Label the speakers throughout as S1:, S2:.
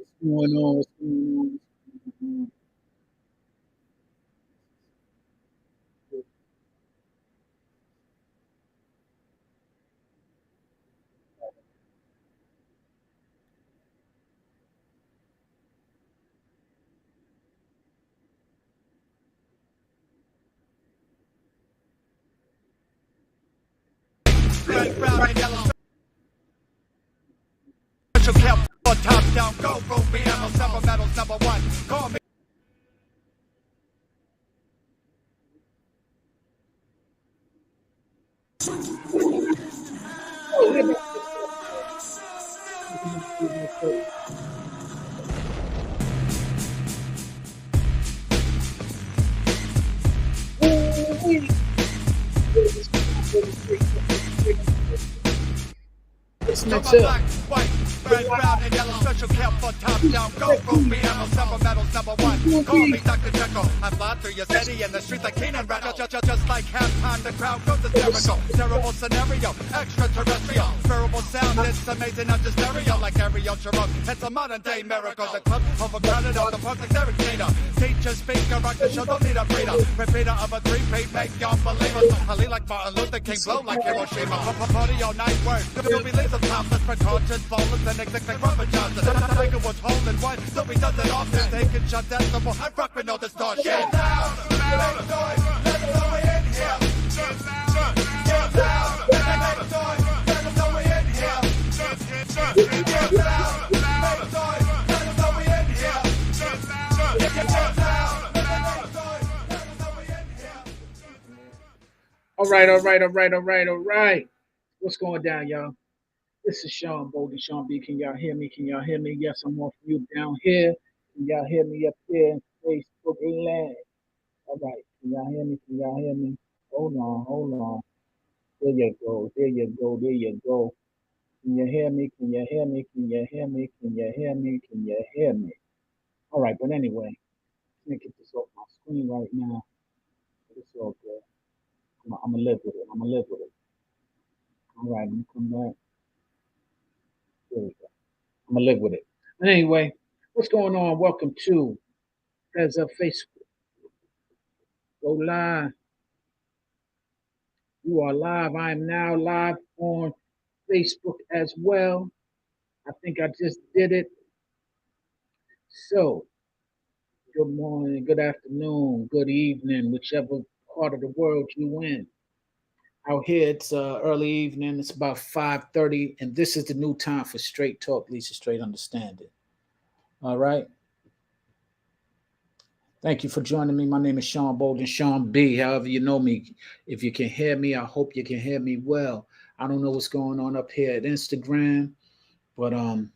S1: What's going on? What's going on? What's going
S2: Red, brown, and yellow. Special count for top down. Go, Ruby, ammo, several medals, number one. Call me.
S1: Oh, yeah, that's Listen
S2: To
S1: to
S2: my black, white, red, brown, and yellow. Special count for top down. Go, Ruby, ammo, several medals, number one. Call me Dr. Jekyll. I fly through your city in the streets like Keenan Rattle. Just like halftime, the crowd goes hysterical. Terrible scenario, extraterrestrial. Variable sound, it's amazing, I'm just stereo like Ariel Jerome. It's a modern day miracle. The club overcrowded on the park like Derek Jeter. Teacher, speaker, rock the show, don't need a breeder. Repeater of a three-peat, make y'all believers. I lean like Martin Luther King, blow like Hiroshima. Party all night, work. You'll be laser topless, precautions, flawless, and exact like Robert Johnson. Tiger was holding one, so he does it often. Taking shots at the ball, I rock with no distortion. Get loud, make noise, let's go in here. Get loud, make noise, let's go in here. Get loud, make noise, let's go in here. Get loud, make noise, let's go in here.
S1: all right. What's going down, y'all? This is Sean Bouldin, Sean B. Can y'all hear me? Can y'all hear me? Yes, I'm off you down here. Can y'all hear me up here in Facebook land? All right. Can y'all hear me? Can y'all hear me? Hold on, hold on. There you go. There you go. There you go. Can you hear me? Can you hear me? Can you hear me? Can you hear me? Can you hear me? All right, but anyway, let me get this off my screen right now. It's all good. I'm gonna live with it. I'm gonna live with it. All right, let me come back. There we go. I'm gonna live with it. But anyway, what's going on? Welcome to as a Facebook. Go live. You are live. I am now live on Facebook as well. I think I just did it. So, good morning, good afternoon, good evening, whichever part of the world you in. Out here, it's early evening. It's about 5:30, and this is the new time for Straight Talk, Lisa Straight Understanding. All right. Thank you for joining me. My name is Sean Bouldin, Sean B. However you know me. If you can hear me, I hope you can hear me well. I don't know what's going on up here at Instagram, but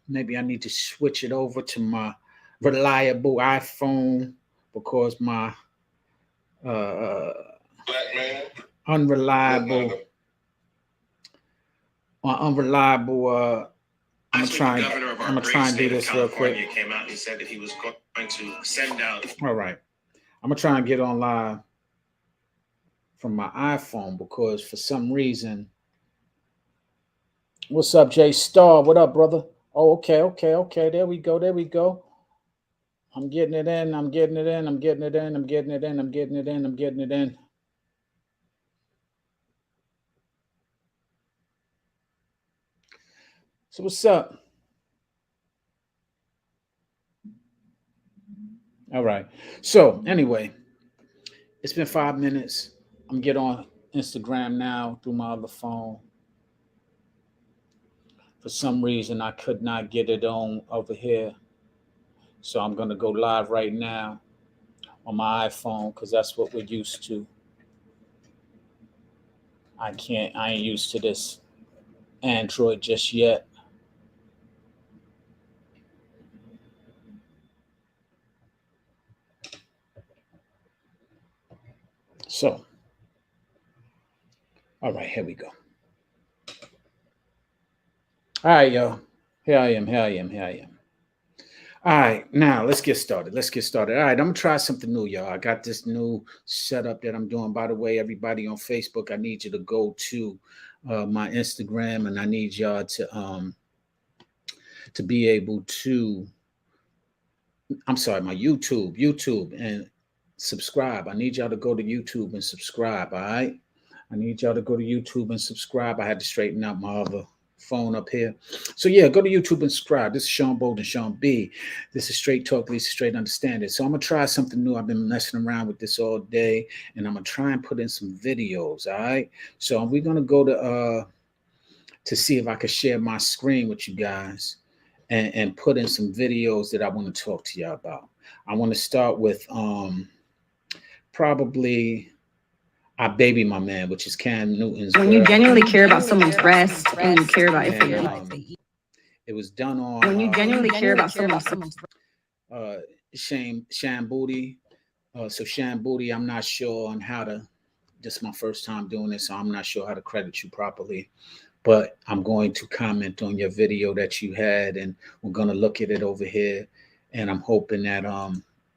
S1: maybe I need to switch it over to my reliable iPhone because my uh
S2: Black man.
S1: unreliable I'm gonna try. I'm gonna try and do this real quick.
S2: Came out and he said that he was going to send out.
S1: All right, I'm gonna try and get on live from my iPhone because for some reason. What's up, Jay Star? What up, brother? Oh, okay. There we go. There we go. I'm getting it in. I'm getting it in. I'm getting it in. I'm getting it in. I'm getting it in. I'm getting it in. So what's up? All right. So anyway, it's been 5 minutes. I'm get on Instagram now through my other phone. For some reason, I could not get it on over here. So I'm gonna go live right now on my iPhone because that's what we're used to. I ain't used to this Android just yet. So, all right, here we go. All right, y'all. Here I am. Here I am. Here I am. All right, now let's get started. Let's get started. All right, I'm gonna try something new, y'all. I got this new setup that I'm doing. By the way, everybody on Facebook, I need you to go to my Instagram, and I need y'all to be able to I'm sorry, my YouTube, and subscribe. I need y'all to go to YouTube and subscribe. All right. I need y'all to go to YouTube and subscribe. I had to straighten out my other phone up here. So yeah, go to YouTube and subscribe. This is Sean Bouldin, Sean B. This is Straight Talk, Lisa Straight Understanding. So I'm gonna try something new. I've been messing around with this all day, and I'm gonna try and put in some videos. All right. So we're gonna go to see if I can share my screen with you guys and put in some videos that I want to talk to y'all about. I want to start with probably I Baby My Man, which is Cam Newton's.
S3: When you genuinely care about someone's breast and you care about if they eat.
S1: It was done on.
S3: When you genuinely care about someone's
S1: Shan Booty. So Shan Booty, I'm not sure on how to. This is my first time doing this, so I'm not sure how to credit you properly. But I'm going to comment on your video that you had, and we're going to look at it over here. And I'm hoping that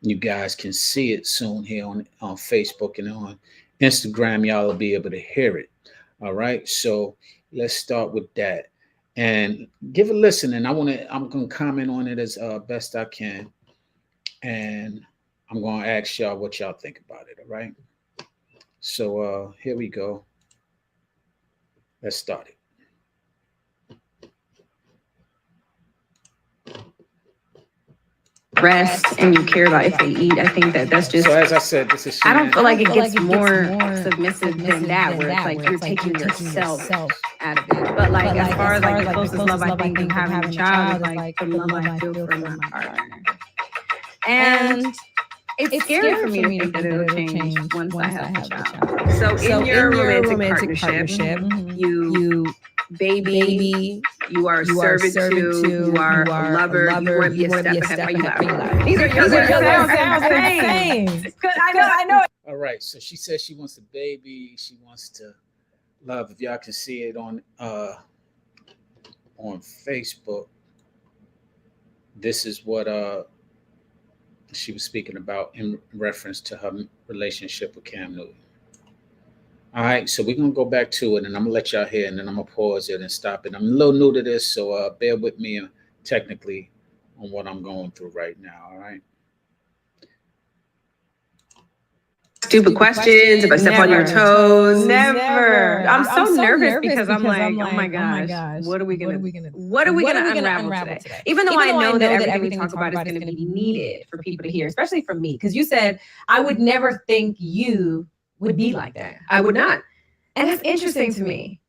S1: you guys can see it soon here on Facebook and on Instagram. Y'all will be able to hear it. All right. So let's start with that and give a listen. And I'm going to comment on it as best I can. And I'm going to ask y'all what y'all think about it. All right. So here we go. Let's start it.
S3: Breast and you care about if they eat. I think that's just.
S1: So as I said, this is.
S3: I don't feel like it gets more submissive than that, where it's like you're taking yourself out of it. But like as far as like the closest love I think of having a child is like the love I feel for my partner. And it's scary for me to think that it'll change once I have a child. So in your romantic partnership, you baby, you are servant to, you are a lover, you want to be a step ahead. Why you laughing? These are your sounds. I know.
S1: All right, so she says she wants a baby, she wants to love. If y'all can see it on Facebook, this is what she was speaking about in reference to her relationship with Cam Newton. All right, so we're going to go back to it, and I'm going to let y'all hear, and then I'm going to pause it and stop it. I'm a little new to this, so bear with me technically on what I'm going through right now, all right?
S3: Stupid questions, if I step on your toes. Never. I'm so nervous because I'm like, oh my gosh, what are we gonna unravel today? Even though I know that everything we talk about is gonna be needed for people to hear, especially from me. Because you said I would never think you would be like that. I would not. And that's interesting to me.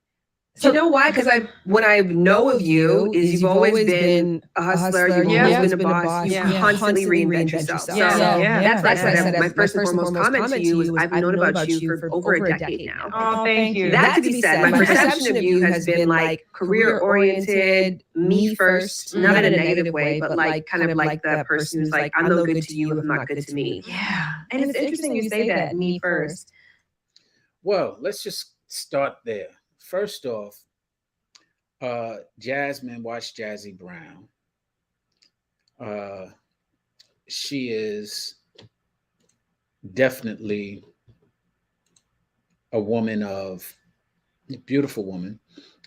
S3: So, you know why? Because what I know of you is you've always been a hustler. You've always been a boss. You constantly reinvent yourself. So that's why I said my first and foremost comment to you is I've known about you for over a decade now.
S4: Oh, thank you.
S3: That to be said, my perception of you has been like career-oriented, me first, not in a negative way, but like kind of like the person who's like, I'm no good to you if I'm not good to me. Yeah. And it's interesting you say that, me first.
S1: Well, let's just start there. First off, Jasmine, watch Jazzy Brown. She is definitely a woman a beautiful woman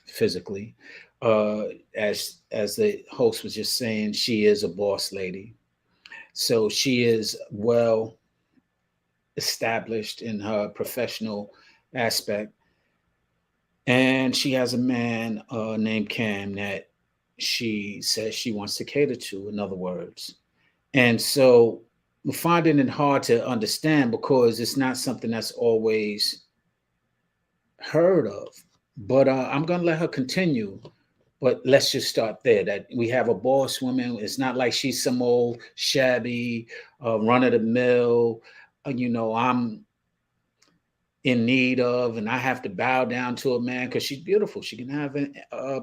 S1: physically. As the host was just saying, she is a boss lady. So she is well established in her professional aspect. And she has a man named Cam that she says she wants to cater to, in other words. And so we're finding it hard to understand because it's not something that's always heard of. But I'm going to let her continue. But let's just start there, that we have a boss woman. It's not like she's some old shabby, run-of-the-mill, I'm in need of, and I have to bow down to a man because she's beautiful. She can have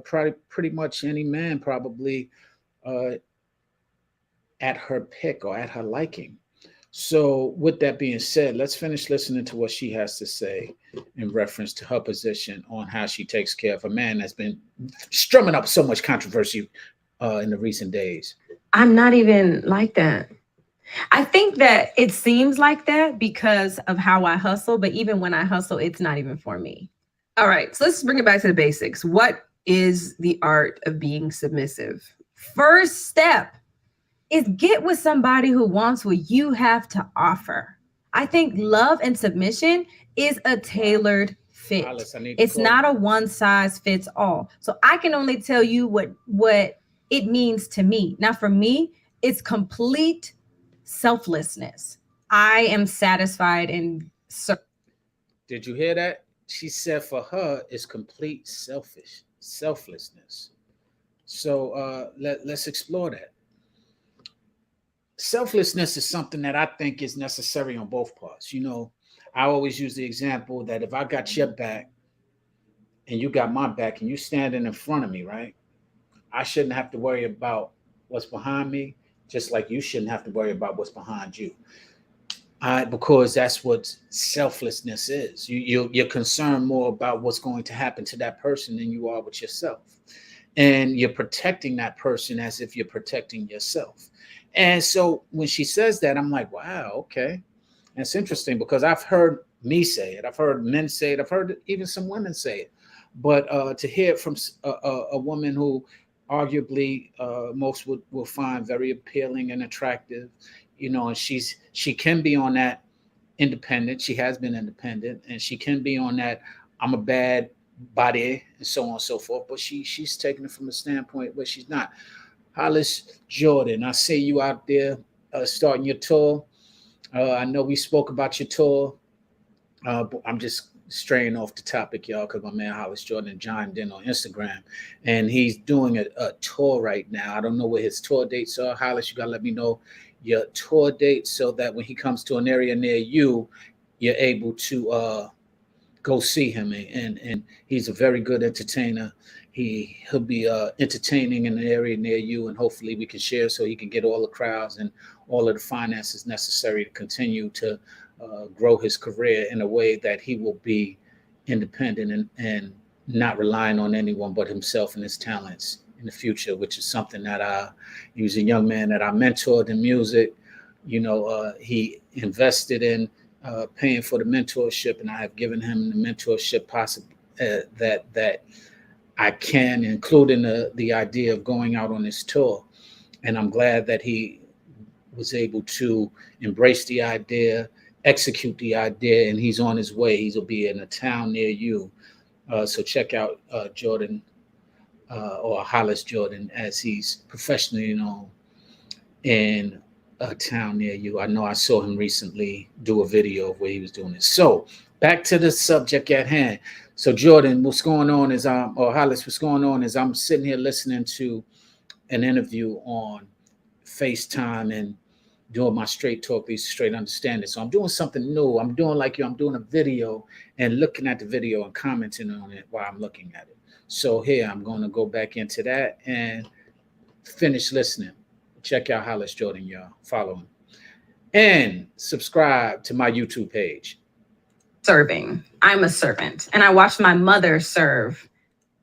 S1: pretty much any man probably at her pick or at her liking. So with that being said, let's finish listening to what she has to say in reference to her position on how she takes care of a man that's been strumming up so much controversy in the recent days.
S3: I'm not even like that. I think that it seems like that because of how I hustle, but even when I hustle, it's not even for me. All right, so let's bring it back to the basics. What is the art of being submissive? First step, is get with somebody who wants what you have to offer. I think love and submission is a tailored fit.
S1: Alice, I need to
S3: It's
S1: call
S3: not
S1: you.
S3: a one size fits all. So I can only tell you what it means to me. Now for me, it's complete selflessness. I am satisfied and
S1: Did you hear that? She said for her it's complete selflessness. So let's explore that. Selflessness is something that I think is necessary on both parts. I always use the example that if I got your back and you got my back and you standing in front of me, right? I shouldn't have to worry about what's behind me, just like you shouldn't have to worry about what's behind you. Because that's what selflessness is. You're concerned more about what's going to happen to that person than you are with yourself, and you're protecting that person as if you're protecting yourself. And so when she says that, I'm like, wow, okay, that's interesting because I've heard me say it, I've heard men say it, I've heard even some women say it, but to hear it from a woman who arguably most will find very appealing and attractive, and she can be on that independent. She has been independent, and she can be on that I'm a bad body and so on and so forth. But she's taking it from a standpoint where she's not. Hollis Jordan, I see you out there starting your tour. I know we spoke about your tour. But I'm just straying off the topic, y'all, because my man Hollis Jordan joined in on Instagram, and he's doing a tour right now. I don't know what his tour dates are. Hollis, you gotta let me know your tour dates so that when he comes to an area near you, you're able to go see him. And he's a very good entertainer. He'll be entertaining in an area near you, and hopefully we can share so he can get all the crowds and all of the finances necessary to continue to grow his career in a way that he will be independent and not relying on anyone but himself and his talents in the future, which is something that he was a young man that I mentored in music. He invested in paying for the mentorship, and I have given him the mentorship possible that I can, including the idea of going out on this tour. And I'm glad that he was able to embrace the idea, execute the idea, and he's on his way. He'll be in a town near you. So check out Jordan or Hollis Jordan, as he's professionally known in a town near you. I know I saw him recently do a video of where he was doing this. So back to the subject at hand. So Jordan, what's going on is or Hollis, what's going on is I'm sitting here listening to an interview on FaceTime and doing my straight talk, these straight understanding. So I'm doing something new. I'm doing like you. I'm doing a video and looking at the video and commenting on it while I'm looking at it. So here I'm going to go back into that and finish listening. Check out Hollis Jordan, y'all. Follow him and subscribe to my YouTube page.
S3: Serving. I'm a servant, and I watched my mother serve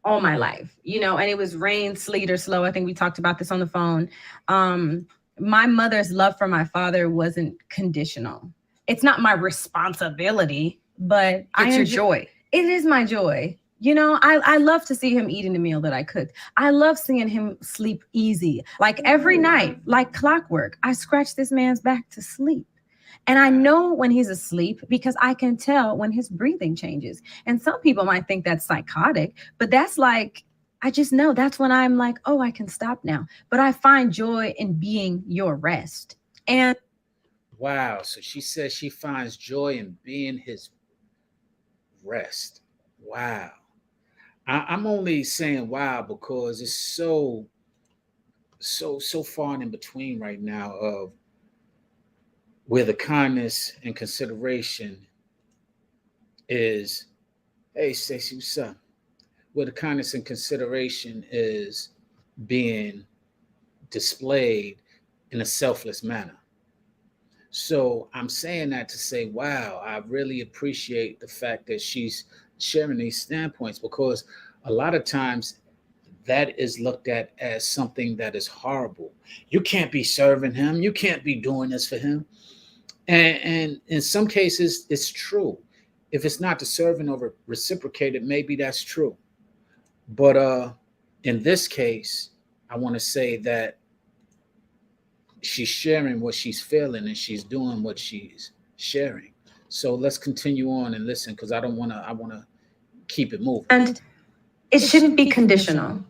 S3: all my life, and it was rain, sleet, or slow. I think we talked about this on the phone. My mother's love for my father wasn't conditional. It's not my responsibility, but it's your joy. It is my joy. I love to see him eating the meal that I cooked. I love seeing him sleep easy. Like every night, like clockwork, I scratch this man's back to sleep. And I know when he's asleep because I can tell when his breathing changes. And some people might think that's psychotic, but that's like, I just know that's when I'm like, oh, I can stop now. But I find joy in being your rest. And
S1: wow. So she says she finds joy in being his rest. Wow. I'm only saying wow because it's so far and in between right now of where the kindness and consideration is. Hey, Stacey, what's up? Where the kindness and consideration is being displayed in a selfless manner. So I'm saying that to say, wow, I really appreciate the fact that she's sharing these standpoints, because a lot of times that is looked at as something that is horrible. You can't be serving him. You can't be doing this for him. And in some cases, it's true. If it's not deserving or reciprocated, maybe that's true. But in this case, I want to say that she's sharing what she's feeling and she's doing what she's sharing. So let's continue on and listen because I want to keep it moving.
S3: And it shouldn't be conditional.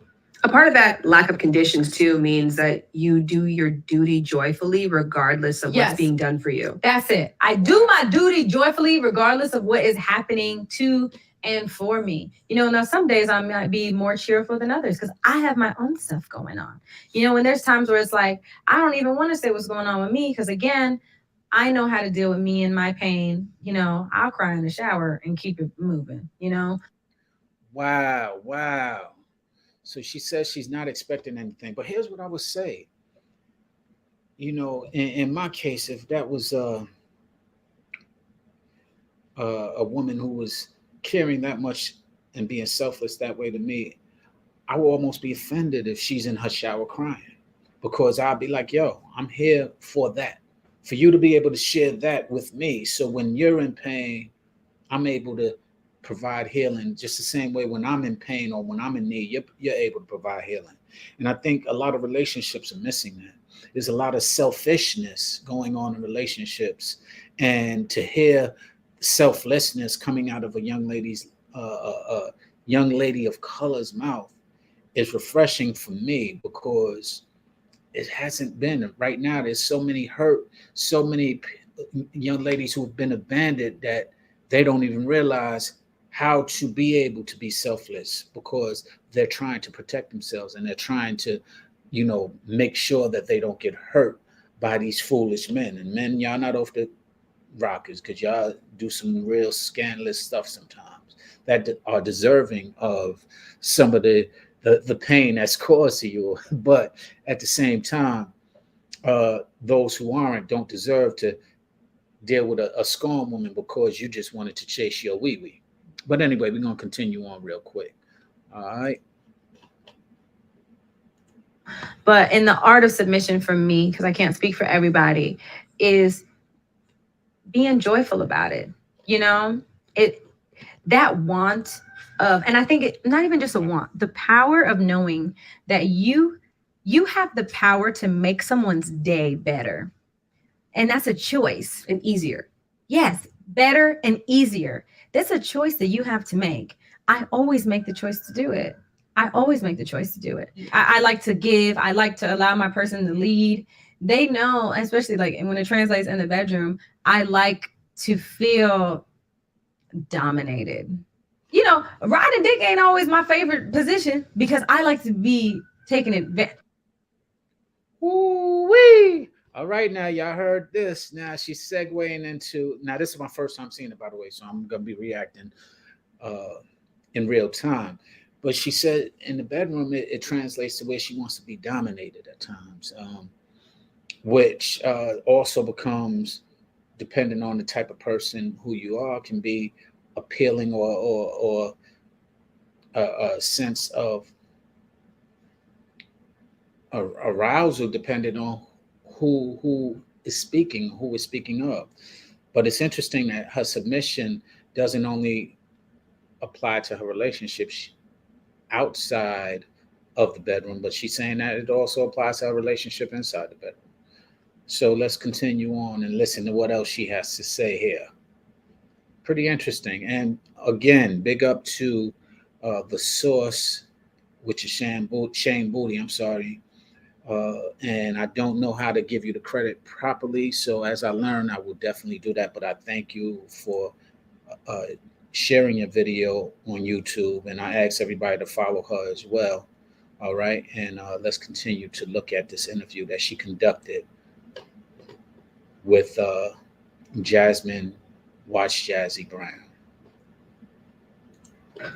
S3: A part of that lack of conditions too means that you do your duty joyfully regardless of what's being done for you. That's it. I do my duty joyfully regardless of what is happening to and for me. Now some days I might be more cheerful than others because I have my own stuff going on. And there's times where it's like, I don't even want to say what's going on with me because again, I know how to deal with me and my pain. I'll cry in the shower and keep it moving.
S1: Wow, wow. So she says she's not expecting anything. But here's what I would say. In my case, if that was a woman who was caring that much and being selfless that way to me, I will almost be offended if she's in her shower crying because I'll be like, yo, I'm here for that, for you to be able to share that with me. So when you're in pain, I'm able to provide healing just the same way when I'm in pain or when I'm in need, you're able to provide healing. And I think a lot of relationships are missing that. There's a lot of selfishness going on in relationships. And to hear selflessness coming out of a young lady of color's mouth is refreshing for me because it hasn't been. Right now, there's so many hurt, so many young ladies who've been abandoned that they don't even realize how to be able to be selfless because they're trying to protect themselves and they're trying to, make sure that they don't get hurt by these foolish men. And men, y'all not off the rockers because y'all do some real scandalous stuff sometimes that are deserving of some of the pain that's caused to you. But at the same time, those who aren't don't deserve to deal with a scorn woman because you just wanted to chase your wee-wee. But anyway, we're going to continue on real quick. All right.
S3: But in the art of submission for me, because I can't speak for everybody, is being joyful about it. That want of, and I think not even just a want, the power of knowing that you have the power to make someone's day better. And that's a choice and easier. Yes, better and easier. That's a choice that you have to make. I always make the choice to do it. I like to give. I like to allow my person to lead. They know, especially like when it translates in the bedroom, I like to feel dominated. Riding dick ain't always my favorite position because I like to be taking advantage.
S1: Ooh-wee. All right, now y'all heard this. Now she's segueing into. Now this is my first time seeing it, by the way, so I'm gonna be reacting in real time. But she said in the bedroom, it translates to where she wants to be dominated at times, which also becomes, depending on the type of person who you are, can be appealing or a sense of arousal, depending on who is speaking of. But it's interesting that her submission doesn't only apply to her relationships outside of the bedroom, but she's saying that it also applies to her relationship inside the bedroom. So let's continue on and listen to what else she has to say here. Pretty interesting. And again, big up to the source, which is Shane Bouldin, I'm sorry. And I don't know how to give you the credit properly. So as I learn, I will definitely do that. But I thank you for sharing your video on YouTube. And I ask everybody to follow her as well. All right. And let's continue to look at this interview that she conducted with Jasmine Watch Jazzy Brown.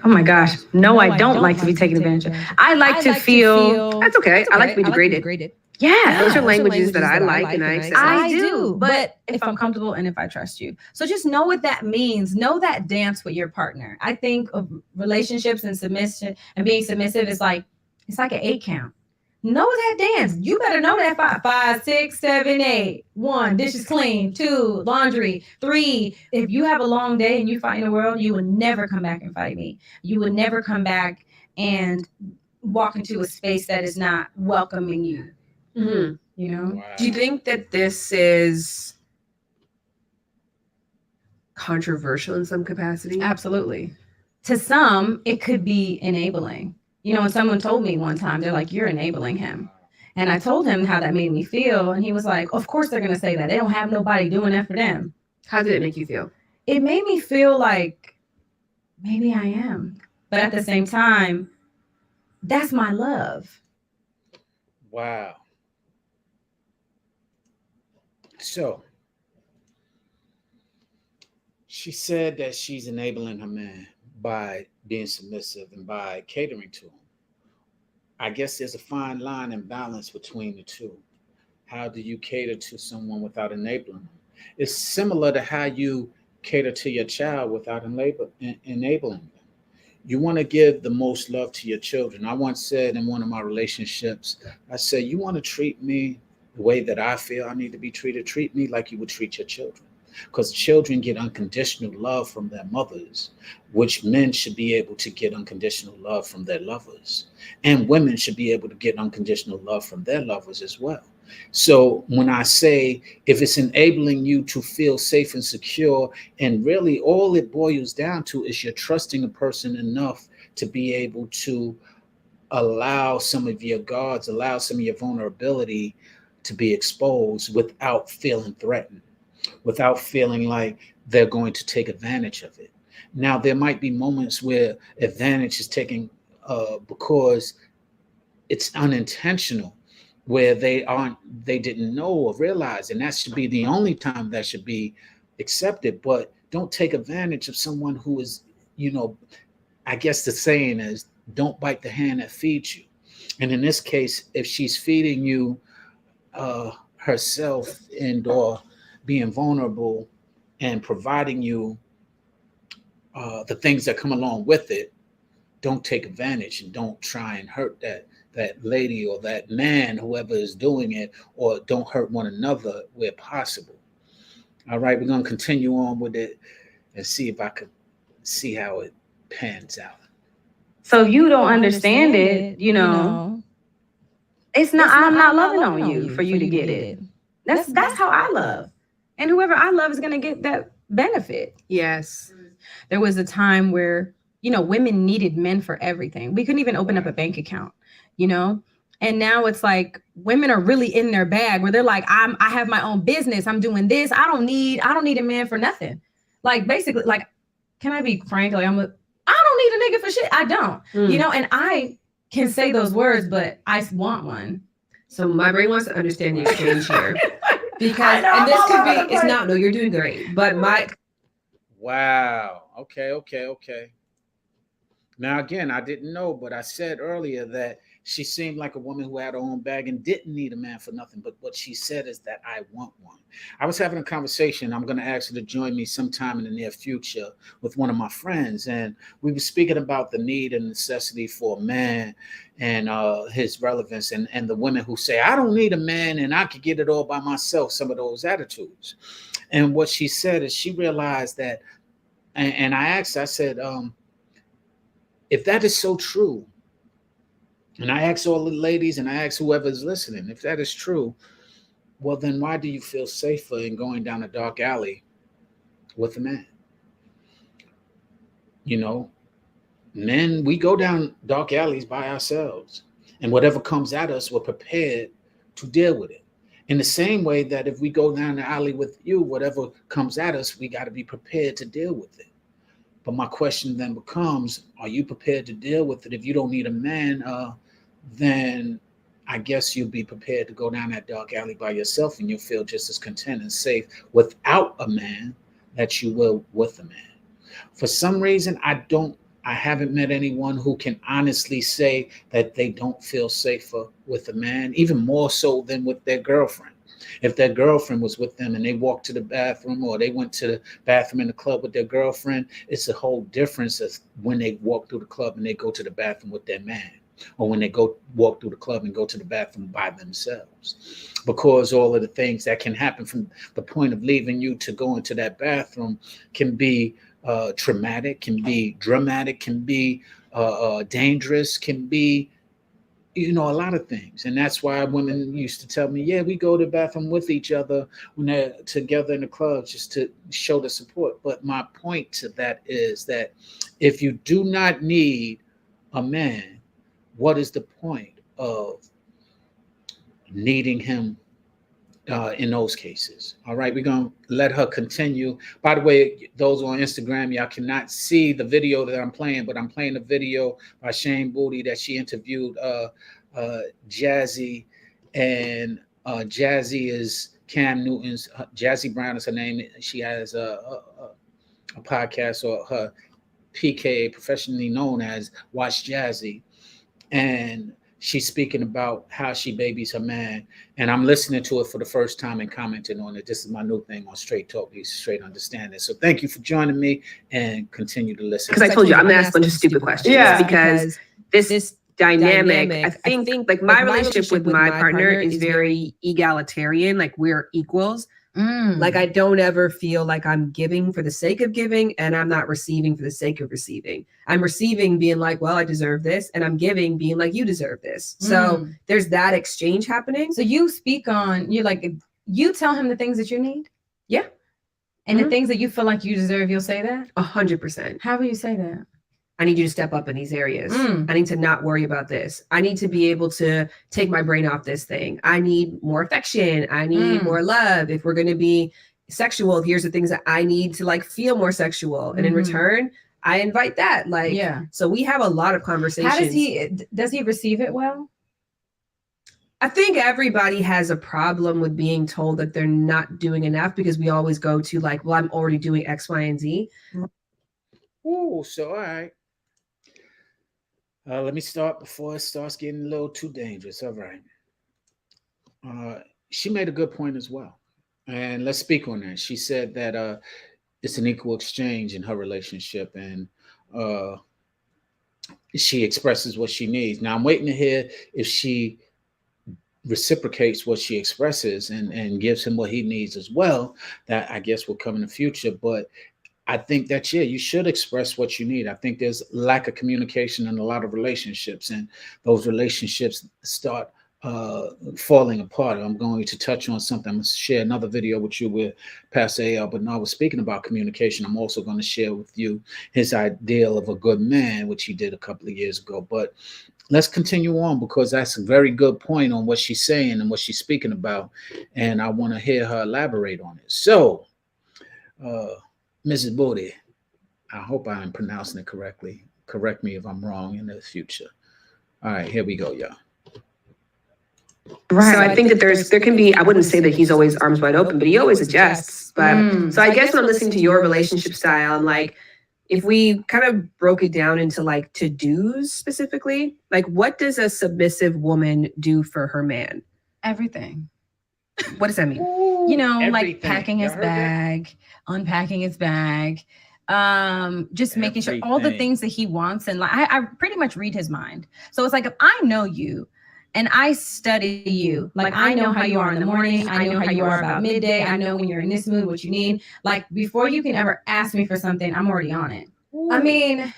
S3: Oh my gosh. No, I don't like to be taken advantage of. I like to feel, that's okay. I like to be degraded. Yeah, those are languages that I like and I accept. I do, but if I'm comfortable and if I trust you. So just know what that means. Know that dance with your partner. I think of relationships and submission and being submissive is like, it's like an 8 count. Know that dance. You better know that 5, 6, 7, 8. 1, dishes clean. 2, laundry. 3, if you have a long day and you fight in the world, you will never come back and fight me. You will never come back and walk into a space that is not welcoming you. You know?
S1: Wow.
S3: Do you think that this is controversial in some capacity?
S4: Absolutely. To some, it could be enabling. You know, when someone told me one time, they're like, you're enabling him. And I told him how that made me feel. And he was like, of course they're going to say that. They don't have nobody doing that for them.
S3: How did it make you feel?
S4: It made me feel like maybe I am. But at the same time, that's my love.
S1: Wow. So she said that she's enabling her man by being submissive and by catering to him. I guess there's a fine line and balance between the two. How do you cater to someone without enabling them? It's similar to how you cater to your child without enabling them. You want to give the most love to your children. I once said in one of my relationships, I said, you want to treat me the way that I feel I need to be treated, treat me like you would treat your children. Because children get unconditional love from their mothers, which men should be able to get unconditional love from their lovers. And women should be able to get unconditional love from their lovers as well. So when I say, if it's enabling you to feel safe and secure, and really all it boils down to is you're trusting a person enough to be able to allow some of your guards, allow some of your vulnerability to be exposed without feeling threatened, without feeling like they're going to take advantage of it. Now, there might be moments where advantage is taken because it's unintentional, where they didn't know or realize, and that should be the only time that should be accepted. But don't take advantage of someone who is, I guess the saying is, don't bite the hand that feeds you. And in this case, if she's feeding you herself and or being vulnerable and providing you the things that come along with it, don't take advantage and don't try and hurt that lady or that man, whoever is doing it, or don't hurt one another where possible. All right, we're going to continue on with it and see if I could see how it pans out.
S4: So you don't understand it, it's not, I'm not loving on you for you to get it. That's how I love. And whoever I love is going to get that benefit.
S3: Yes.
S4: There was a time where, women needed men for everything. We couldn't even open up a bank account, And now it's like women are really in their bag where they're like, I have my own business. I'm doing this. I don't need a man for nothing. Like basically, like, can I be frank? Like I don't need a nigga for shit. I don't, and I can say those words, but I want one.
S3: So my brain wants to understand the exchange here. Because, and this could be, it's not, no, you're doing great. But
S1: wow. Okay. Now, again, I didn't know, but I said earlier that she seemed like a woman who had her own bag and didn't need a man for nothing. But what she said is that I want one. I was having a conversation. I'm going to ask her to join me sometime in the near future with one of my friends. And we were speaking about the need and necessity for a man and his relevance and the women who say, I don't need a man and I could get it all by myself, some of those attitudes. And what she said is she realized that, and I asked, I said, if that is so true, and I ask all the ladies and I ask whoever is listening, if that is true, well, then why do you feel safer in going down a dark alley with a man? Men, we go down dark alleys by ourselves. And whatever comes at us, we're prepared to deal with it. In the same way that if we go down the alley with you, whatever comes at us, we got to be prepared to deal with it. But my question then becomes, are you prepared to deal with it? If you don't need a man, then I guess you'll be prepared to go down that dark alley by yourself and you'll feel just as content and safe without a man that you will with a man. For some reason, I haven't met anyone who can honestly say that they don't feel safer with a man, even more so than with their girlfriend. If their girlfriend was with them and they walked to the bathroom or they went to the bathroom in the club with their girlfriend, it's a whole difference as when they walk through the club and they go to the bathroom with their man, or when they walk through the club and go to the bathroom by themselves. Because all of the things that can happen from the point of leaving you to go into that bathroom can be traumatic, can be dramatic, can be dangerous, can be a lot of things. And that's why women used to tell me, yeah, we go to the bathroom with each other when they're together in the club just to show the support. But my point to that is that if you do not need a man, what is the point of needing him in those cases? All right, we're gonna let her continue. By the way, those on Instagram, y'all cannot see the video that I'm playing, but I'm playing a video by Shane Bouldin that she interviewed Jazzy, and Jazzy is Cam Newton's. Jazzy Brown is her name. She has a podcast, or her PK, professionally known as Watch Jazzy, and she's speaking about how she babies her man. And I'm listening to it for the first time and commenting on it. This is my new thing on Straight Talk, Straight Understanding. So thank you for joining me, and continue to listen.
S3: Because I told you I'm gonna ask a bunch of stupid questions. Yeah. Because this dynamic, I think like my relationship with my partner is very egalitarian. Like we're equals. Like I don't ever feel like I'm giving for the sake of giving, and I'm not receiving for the sake of receiving. I'm receiving being like, well, I deserve this, and I'm giving being like, you deserve this. So there's that exchange happening.
S4: So you speak on, you're like, you tell him the things that you need?
S3: Yeah.
S4: And the things that you feel like you deserve, you'll say that?
S3: 100%.
S4: How will you say that?
S3: I need you to step up in these areas. I need to not worry about this. I need to be able to take my brain off this thing. I need more affection. I need more love. If we're going to be sexual, here's the things that I need to like feel more sexual. And in return, I invite that. Like, so we have a lot of conversations.
S4: How does he receive it well?
S3: I think everybody has a problem with being told that they're not doing enough, because we always go to like, well, I'm already doing X, Y, and Z.
S1: Oh, so all right. Let me start before it starts getting a little too dangerous. All right. She made a good point as well. And let's speak on that. She said that it's an equal exchange in her relationship, and she expresses what she needs. Now, I'm waiting to hear if she reciprocates what she expresses and gives him what he needs as well. That I guess will come in the future. But I think that, yeah, you should express what you need. I think there's lack of communication in a lot of relationships, and those relationships start falling apart. I'm going to touch on something. I'm going to share another video with you where Pastor A.L. Bernard was speaking about communication. I'm also going to share with you his ideal of a good man, which he did a couple of years ago. But let's continue on, because that's a very good point on what she's saying and what she's speaking about. And I want to hear her elaborate on it. So, Mrs. Bouldin, I hope I'm pronouncing it correctly. Correct me if I'm wrong in the future. All right, here we go, y'all.
S3: Right. So I think that there can be, I wouldn't say that he's always arms wide open, but he always adjusts. But so I guess when I'm listening to your relationship style, I'm like, if we kind of broke it down into like to-dos specifically, like what does a submissive woman do for her man?
S4: Everything.
S3: What does that mean?
S4: You know, everything. Like packing his bag, unpacking his bag, just making sure all the things that he wants. And like, I pretty much read his mind. So it's like, if I know you and I study you, like I know how you are in the morning, I know how you are about midday, I know when you're in this mood, what you need. Like before you can ever ask me for something, I'm already on it. I mean,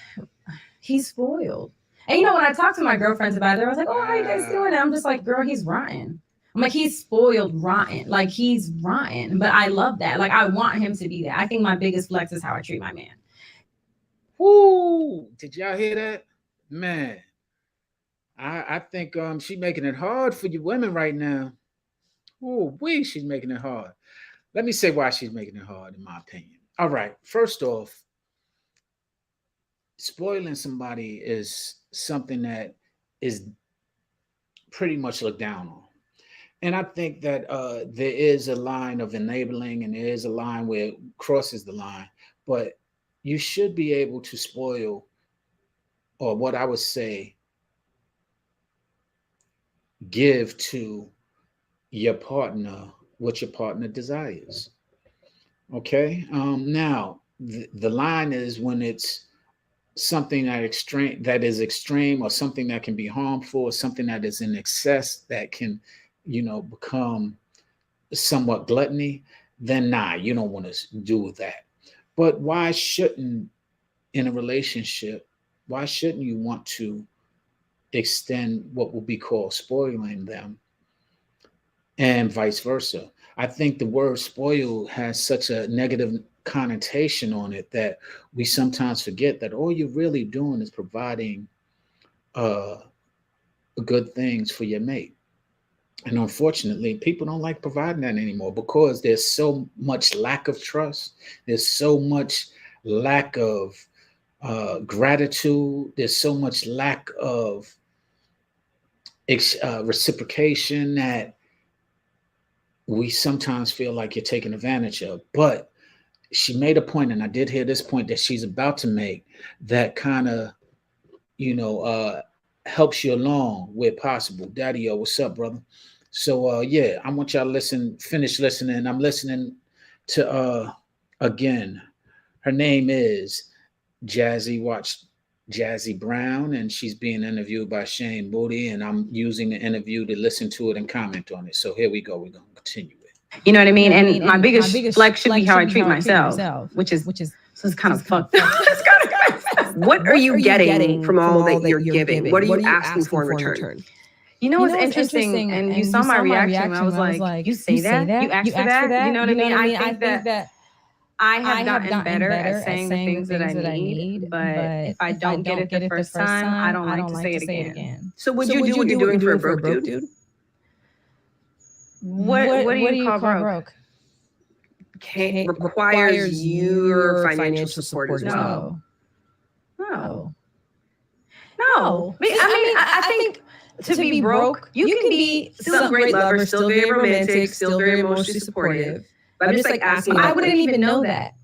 S4: he's spoiled. And you know, when I talk to my girlfriends about it, I was like, oh, how you guys doing? And I'm just like, girl, he's rotten. I'm like, he's spoiled rotten. Like, he's rotten. But I love that. Like, I want him to be that. I think my biggest flex is how I treat my man.
S1: Woo! Did y'all hear that? Man, I think she's making it hard for you women right now. Oh, she's making it hard. Let me say why she's making it hard, in my opinion. All right. First off, spoiling somebody is something that is pretty much looked down on. And I think that there is a line of enabling, and there is a line where it crosses the line. But you should be able to spoil, or what I would say, give to your partner what your partner desires. Okay. Now, the line is when it's something that is extreme, or something that can be harmful, or something that is in excess that can, become somewhat gluttony, then you don't want to do that. But why shouldn't, in a relationship, why shouldn't you want to extend what will be called spoiling them, and vice versa. I think the word spoil has such a negative connotation on it that we sometimes forget that all you're really doing is providing uh, good things for your mate. And unfortunately, people don't like providing that anymore because there's so much lack of trust. There's so much lack of gratitude. There's so much lack of reciprocation that we sometimes feel like you're taken advantage of. But she made a point, and I did hear this point that she's about to make that kind of, you know, helps you along where possible. Daddy, what's up, brother? So yeah, I want y'all to finish listening. I'm listening to again. Her name is Jazzy Brown, and she's being interviewed by Shane Moody, and I'm using the interview to listen to it and comment on it. So here we go. We're gonna continue it.
S3: You know what I mean? And my biggest flex should be how I treat myself, which is so it's kind of fucked up. It's kind of what are you getting from all that you're giving? What are you asking for in return? You know what's interesting? And you saw my reaction. I was like, you say that? You ask for that? You know what I mean? I think that I have gotten better at saying the things that I need, but if I don't get it the first time, I don't like to say it again. So would you do what you're doing for a broke dude? What do you call broke? Requires your financial support as well. No. I think to be broke, you can be still a great lover, still very romantic, still very emotionally supportive. But I'm just like asking.
S4: I wouldn't even know that.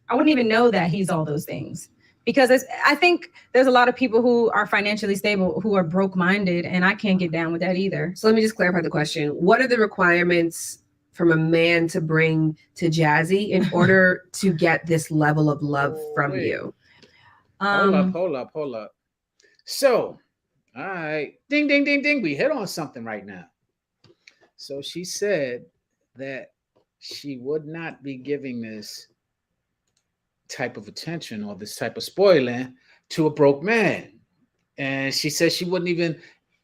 S4: I wouldn't even know that he's all those things. Because I think there's a lot of people who are financially stable who are broke-minded, and I can't get down with that either.
S3: So let me just clarify the question. What are the requirements from a man to bring to Jazzy in order to get this level of love from you?
S1: Hold up. So, all right. Ding, ding, ding, ding. We hit on something right now. So she said that she would not be giving this type of attention or this type of spoiling to a broke man. And she said she wouldn't even,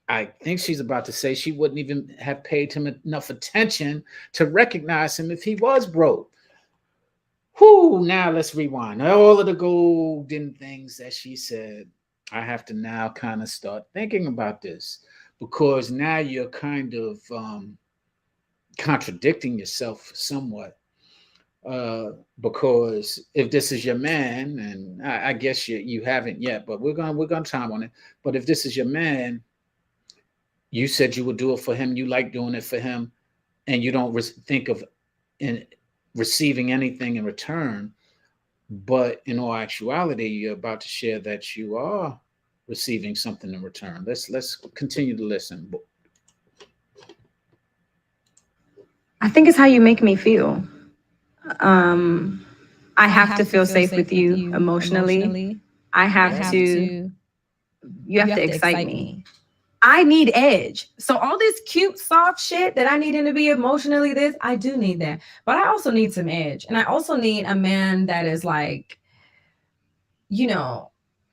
S1: I think she's about to say she wouldn't even have paid him enough attention to recognize him if he was broke. Whoo, now let's rewind. All of the golden things that she said, I have to now kind of start thinking about this because now you're kind of contradicting yourself somewhat. Because if this is your man, and I guess you haven't yet, but we're gonna time on it. But if this is your man, you said you would do it for him. You like doing it for him, and you don't think of in receiving anything in return. But in all actuality, you're about to share that you are receiving something in return. Let's continue to listen.
S3: I think it's how you make me feel. I have to feel safe with you emotionally. I have to, you have to excite me. I need edge. So all this cute, soft shit that I need him to be emotionally this, I do need that. But I also need some edge. And I also need a man that is like, you know,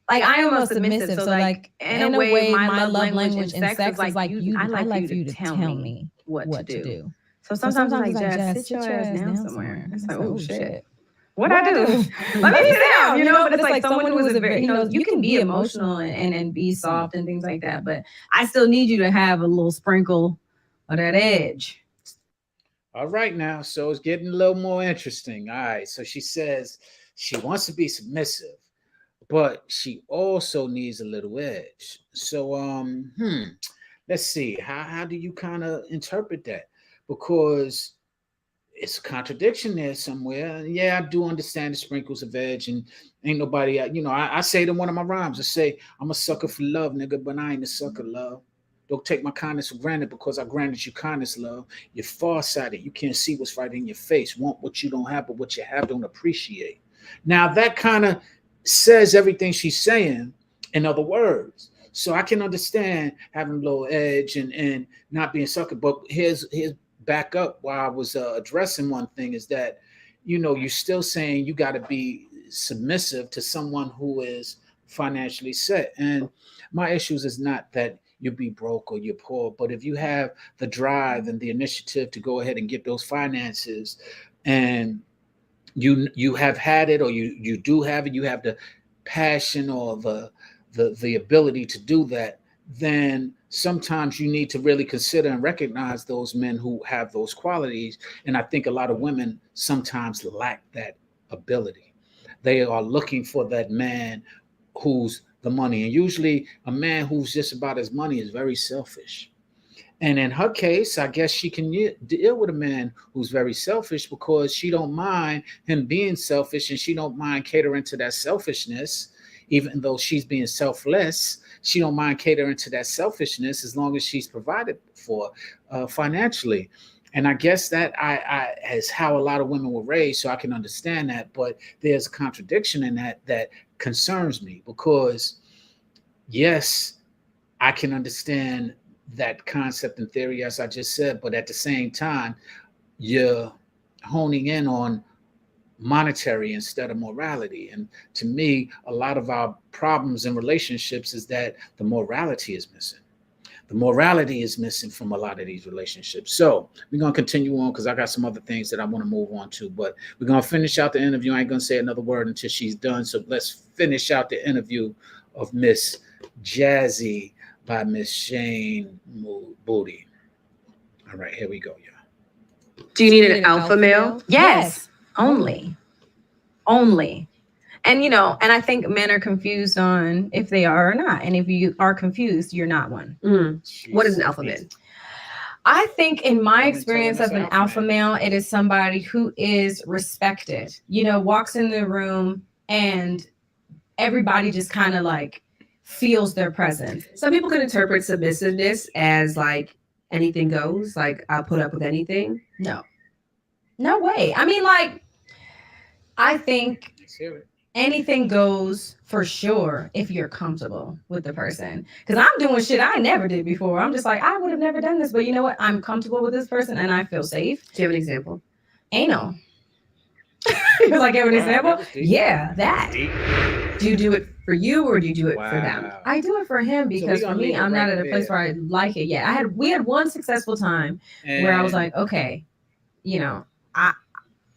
S3: like I am a submissive. So like in a way, my love language in sex is like, I like you to tell me what to do. So sometimes I'm like, just sit your ass down somewhere. It's like, oh shit. What I do? Let me sit down, you know? But it's like someone who is a very, you know, you can be emotional and be soft and things like that. But I still need you to have a little sprinkle of that edge.
S1: All right now. So it's getting a little more interesting. All right. So she says she wants to be submissive, but she also needs a little edge. So let's see. How do you kind of interpret that? Because it's a contradiction there somewhere. Yeah, I do understand the sprinkles of edge, and ain't nobody, you know, I say it in one of my rhymes. I say, I'm a sucker for love, nigga, but I ain't a sucker, love. Don't take my kindness for granted because I granted you kindness, love. You're farsighted. You can't see what's right in your face. Want what you don't have, but what you have don't appreciate. Now, that kind of says everything she's saying in other words. So I can understand having a little edge and not being sucker. But here's back up while I was addressing one thing is that, you know, you're still saying you got to be submissive to someone who is financially set. And my issues is not that you be broke or you're poor, but if you have the drive and the initiative to go ahead and get those finances, and you have had it, or you do have it, you have the passion or the ability to do that, then sometimes you need to really consider and recognize those men who have those qualities. And I think a lot of women sometimes lack that ability. They are looking for that man who's the money, and usually a man who's just about his money is very selfish. And in her case, I guess she can deal with a man who's very selfish, because she don't mind him being selfish, and she don't mind catering to that selfishness. Even though she's being selfless, she don't mind catering to that selfishness as long as she's provided for financially. And I guess that I is how a lot of women were raised, so I can understand that. But there's a contradiction in that that concerns me, because yes, I can understand that concept in theory, as I just said, but at the same time, you're honing in on monetary instead of morality. And to me, a lot of our problems in relationships is that the morality is missing. The morality is missing from a lot of these relationships. So we're going to continue on, because I got some other things that I want to move on to, but we're going to finish out the interview. I ain't going to say another word until she's done. So let's finish out the interview of Miss Jazzy by Miss Shane Bouldin. All right, here we go, y'all.
S3: Do you need an alpha male? Yes. Only. And and I think men are confused on if they are or not. And if you are confused, you're not one. What is an alpha male? I think in my experience of an alpha male, it is somebody who is respected, walks in the room and everybody just kind of like feels their presence.
S5: Some people can interpret submissiveness as like anything goes, like I'll put up with anything.
S3: No way. I mean, like, I think anything goes for sure if you're comfortable with the person. Because I'm doing shit I never did before. I'm just like, I would have never done this, but you know what? I'm comfortable with this person and I feel safe.
S5: Do you have an example?
S3: Anal. Because I gave an example. Yeah, that.
S5: Do you do it for you or do you do it for them?
S3: I do it for him, because for me, I'm not at a place where I like it yet. We had one successful time where I was like, okay,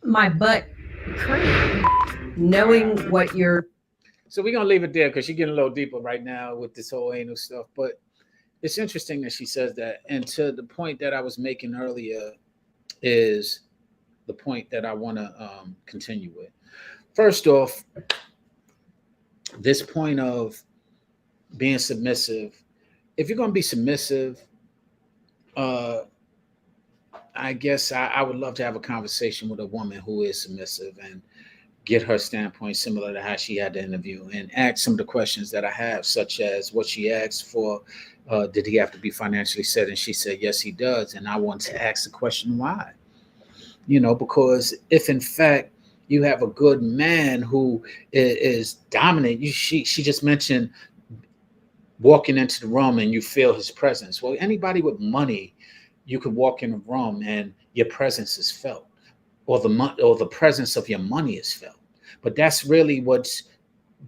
S3: my butt cream.
S5: Knowing what you're.
S1: So we're gonna leave it there, because she's getting a little deeper right now with this whole anal stuff. But it's interesting that she says that. And to the point that I was making earlier is the point that I want to continue with. First off, this point of being submissive. If you're going to be submissive, I guess I would love to have a conversation with a woman who is submissive and get her standpoint similar to how she had the interview, and ask some of the questions that I have, such as what she asked for. Did he have to be financially set? And she said, yes, he does. And I want to ask the question, why? Because if in fact you have a good man who is dominant, she just mentioned walking into the room and you feel his presence. Well, anybody with money, you could walk in a room and your presence is felt, or the presence of your money is felt. But that's really what's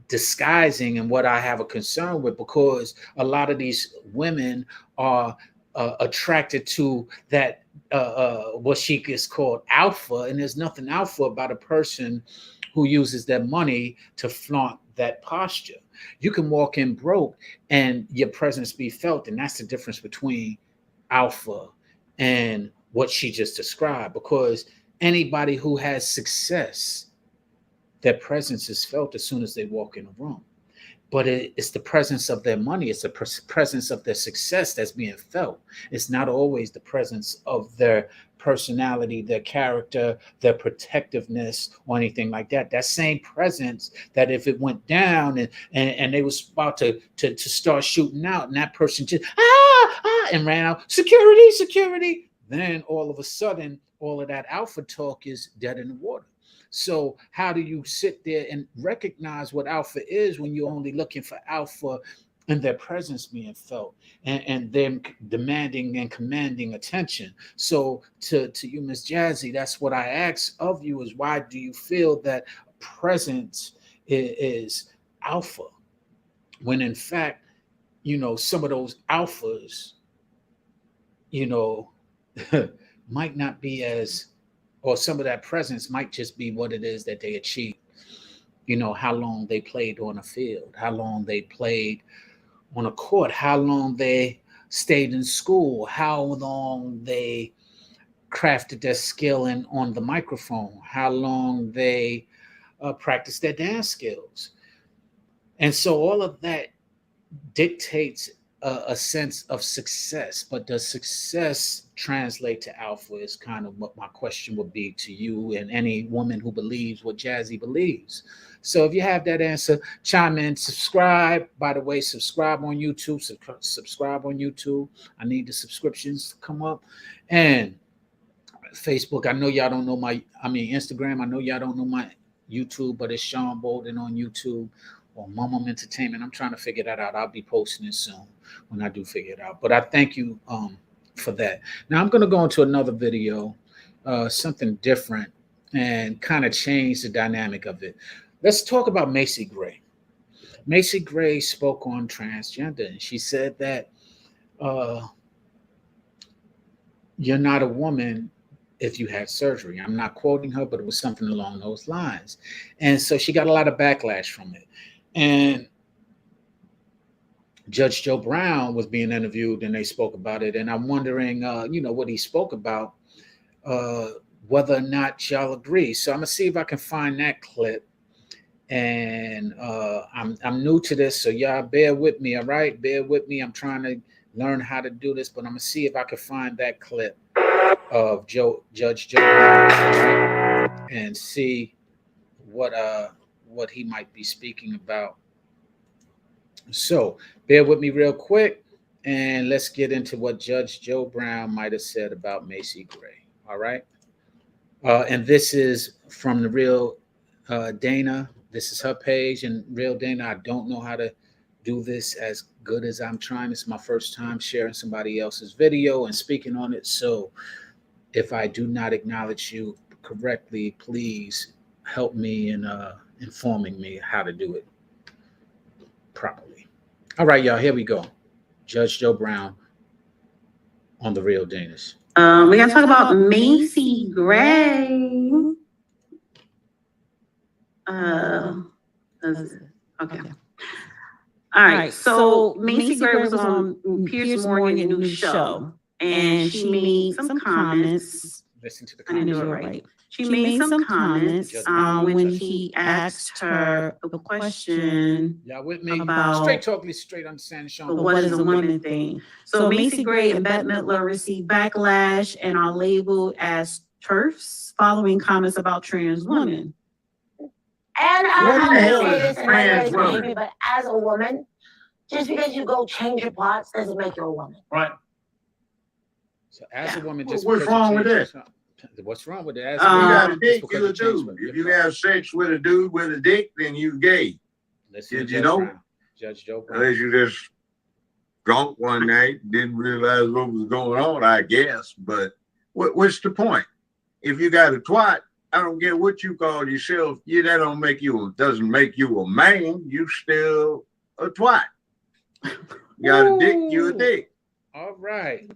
S1: disguising and what I have a concern with, because a lot of these women are attracted to that what she is called alpha, and there's nothing alpha about a person who uses their money to flaunt that posture. You can walk in broke and your presence be felt, and that's the difference between alpha and what she just described. Because anybody who has success, their presence is felt as soon as they walk in a room. But it's the presence of their money, it's the presence of their success that's being felt. It's not always the presence of their personality, their character, their protectiveness, or anything like that. That same presence that if it went down and they was about to start shooting out, and that person just and ran out, security, then all of a sudden, all of that alpha talk is dead in the water. So how do you sit there and recognize what alpha is when you're only looking for alpha and their presence being felt and them demanding and commanding attention? So to you, Miss Jazzy, that's what I ask of you, is why do you feel that presence is alpha? when in fact, some of those alphas, you know, might not be as, or some of that presence might just be what it is that they achieved. How long they played on a field, how long they played on a court, how long they stayed in school, how long they crafted their skill in on the microphone, how long they practiced their dance skills. And so all of that dictates a sense of success. But does success translate to alpha is kind of what my question would be to you and any woman who believes what Jazzy believes. So if you have that answer, chime in, subscribe. By the way, subscribe on YouTube. Subscribe on YouTube. I need the subscriptions to come up. And Facebook, I know y'all don't know Instagram, I know y'all don't know my YouTube, but it's Sean Bouldin on YouTube or Mumum Entertainment. I'm trying to figure that out. I'll be posting it soon when I do figure it out. But I thank you for that. Now I'm going to go into another video, something different, and kind of change the dynamic of it. Let's talk about Macy Gray. Macy Gray spoke on transgender, and she said that you're not a woman if you had surgery. I'm not quoting her, but it was something along those lines. And so she got a lot of backlash from it. And Judge Joe Brown was being interviewed and they spoke about it. And I'm wondering, what he spoke about, whether or not y'all agree. So I'm gonna see if I can find that clip. And I'm new to this, so y'all bear with me, all right? Bear with me. I'm trying to learn how to do this, but I'm gonna see if I can find that clip of Judge Joe Brown, right? And see what he might be speaking about. So bear with me real quick, and let's get into what Judge Joe Brown might have said about Macy Gray. All right. And this is from the Real Dana. This is her page, and Real Dana, I don't know how to do this as good as I'm trying. It's my first time sharing somebody else's video and speaking on it. So if I do not acknowledge you correctly, please help me in informing me how to do it properly. All right, y'all, here we go. Judge Joe Brown on the Real Danas.
S3: We got to talk about Macy Gray. Okay. All right. So Macy Gray was on Pierce Morgan News show, and she made some comments.
S1: Listen to the
S3: I didn't
S1: comments.
S3: do it right. She made some comments when he asked her the question.
S1: Y'all with me?
S3: About
S1: straight talk, straight understand, Sean.
S3: what is a woman thing? So Macy Gray and Bette Midler received backlash and are labeled as TERFs following comments about trans women.
S6: And I'm going to say this, and I know it's angry, but as a woman, just because you go change your plots doesn't make you a woman.
S7: Right.
S1: So as a woman, just
S7: what's wrong with that?
S1: What's wrong with it?
S7: You got a dick, you a dude. If you have sex with a dude with a dick, then you gay.
S1: Listen,
S7: you know?
S1: Judge Joe Brown.
S7: Unless you just drunk one night, didn't realize what was going on, I guess. But what's the point? If you got a twat, I don't care what you call yourself. That doesn't make you a man. You still a twat. You got a dick, you a dick.
S1: All right.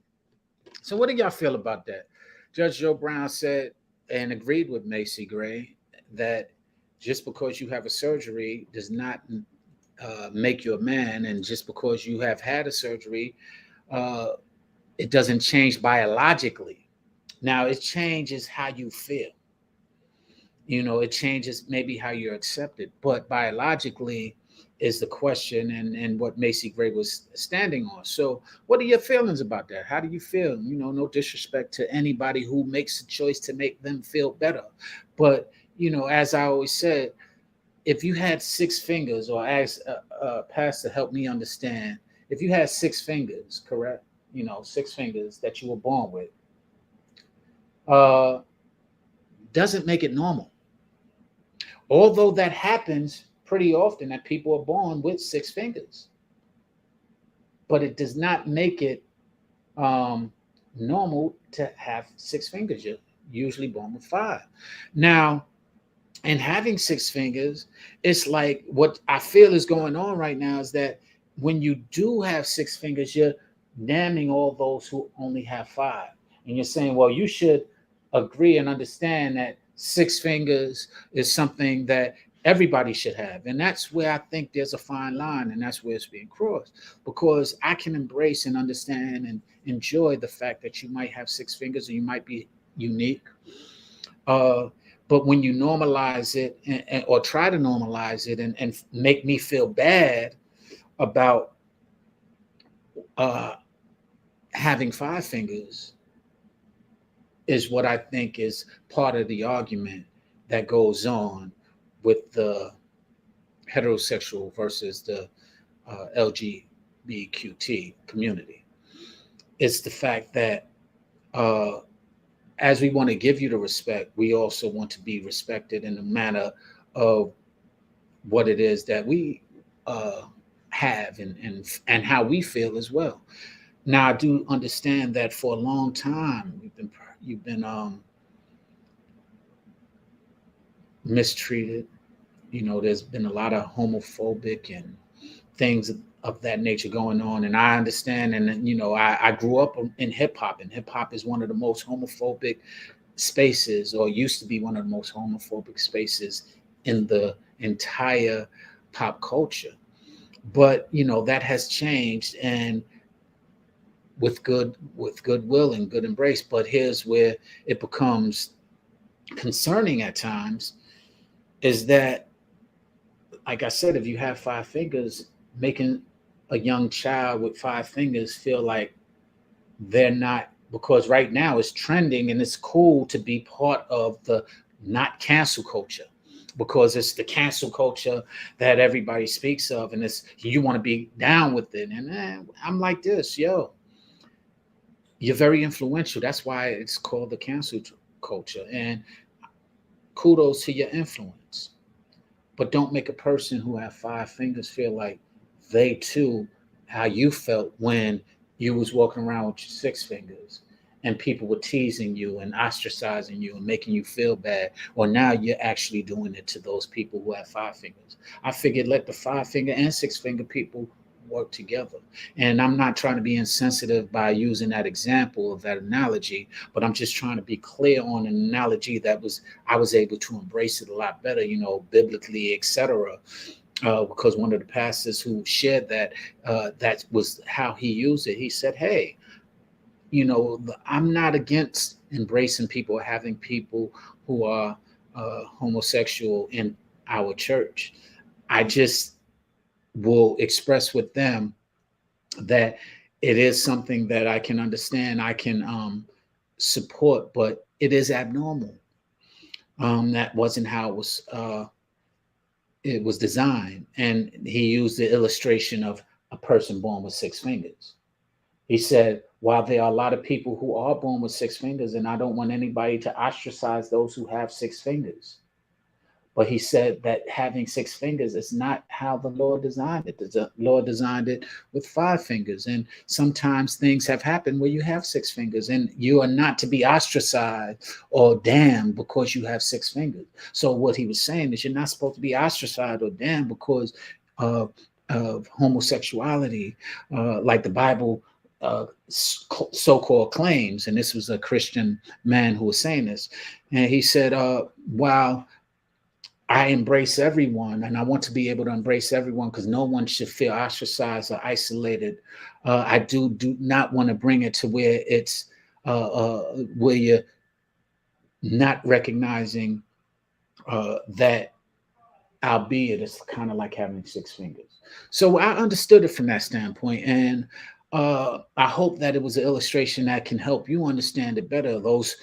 S1: So what do y'all feel about that? Judge Joe Brown said and agreed with Macy Gray that just because you have a surgery does not make you a man, and just because you have had a surgery, it doesn't change biologically. Now it changes how you feel. It changes maybe how you're accepted, but biologically is the question and what Macy Gray was standing on. So what are your feelings about that? How do you feel? No disrespect to anybody who makes the choice to make them feel better. But, as I always said, if you had 6 fingers, or ask Pastor, help me understand, if you had 6 fingers, correct? 6 fingers that you were born with, doesn't make it normal. Although that happens pretty often, that people are born with 6 fingers, but it does not make it normal to have 6 fingers. You're usually born with 5. Now, And having six fingers, it's like what I feel is going on right now is that when you do have six fingers, you're damning all those who only have five. And you're saying, well, you should agree and understand that six fingers is something that everybody should have. And that's where I think there's a fine line, and that's where it's being crossed. Because I can embrace and understand and enjoy the fact that you might have six fingers and you might be unique. Uh, but when you normalize it or try to normalize it and make me feel bad about uh, having five fingers, is what I think is part of the argument that goes on with the heterosexual versus the LGBTQT community. It's the fact that uh, as we want to give you the respect, we also want to be respected in the manner of what it is that we uh, have and how we feel as well. Now, I do understand that for a long time you've been mistreated. You know, there's been a lot of homophobic and things of that nature going on, and I understand. And you know, I grew up in hip hop, and hip hop is one of the most homophobic spaces, or used to be one of the most homophobic spaces in the entire pop culture. But you know that has changed, and with goodwill and good embrace. But here's where it becomes concerning at times: is that, like I said, if you have five fingers, making a young child with five fingers feel like they're not, because right now it's trending and it's cool to be part of the not cancel culture, because it's the cancel culture that everybody speaks of, and it's you want to be down with it. And I'm like this, yo, you're very influential. That's why it's called the cancel culture. And kudos to your influence, but don't make a person who have five fingers feel like they too how you felt when you was walking around with your six fingers and people were teasing you and ostracizing you and making you feel bad, or now you're actually doing it to those people who have five fingers. I figured let the five finger and six finger people work together. And I'm not trying to be insensitive by using that example of that analogy, but I'm just trying to be clear on an analogy that was I was able to embrace it a lot better, you know, biblically, etc. Because one of the pastors who shared that, that was how he used it. He said, "Hey, you know, I'm not against embracing people, having people who are homosexual in our church. I just will express with them that it is something that I can understand, I can support, but it is abnormal. That wasn't how it was designed." And he used the illustration of a person born with six fingers. He said, while there are a lot of people who are born with six fingers, and I don't want anybody to ostracize those who have six fingers, but he said that having six fingers is not how the Lord designed it. The Lord designed it with five fingers. And sometimes things have happened where you have six fingers, and you are not to be ostracized or damned because you have six fingers. So what he was saying is you're not supposed to be ostracized or damned because of homosexuality, like the Bible so-called claims. And this was a Christian man who was saying this. And he said, while I embrace everyone, and I want to be able to embrace everyone because no one should feel ostracized or isolated. I do not want to bring it to where it's where you're not recognizing that, albeit it's kind of like having six fingers. So I understood it from that standpoint, and I hope that it was an illustration that can help you understand it better. Those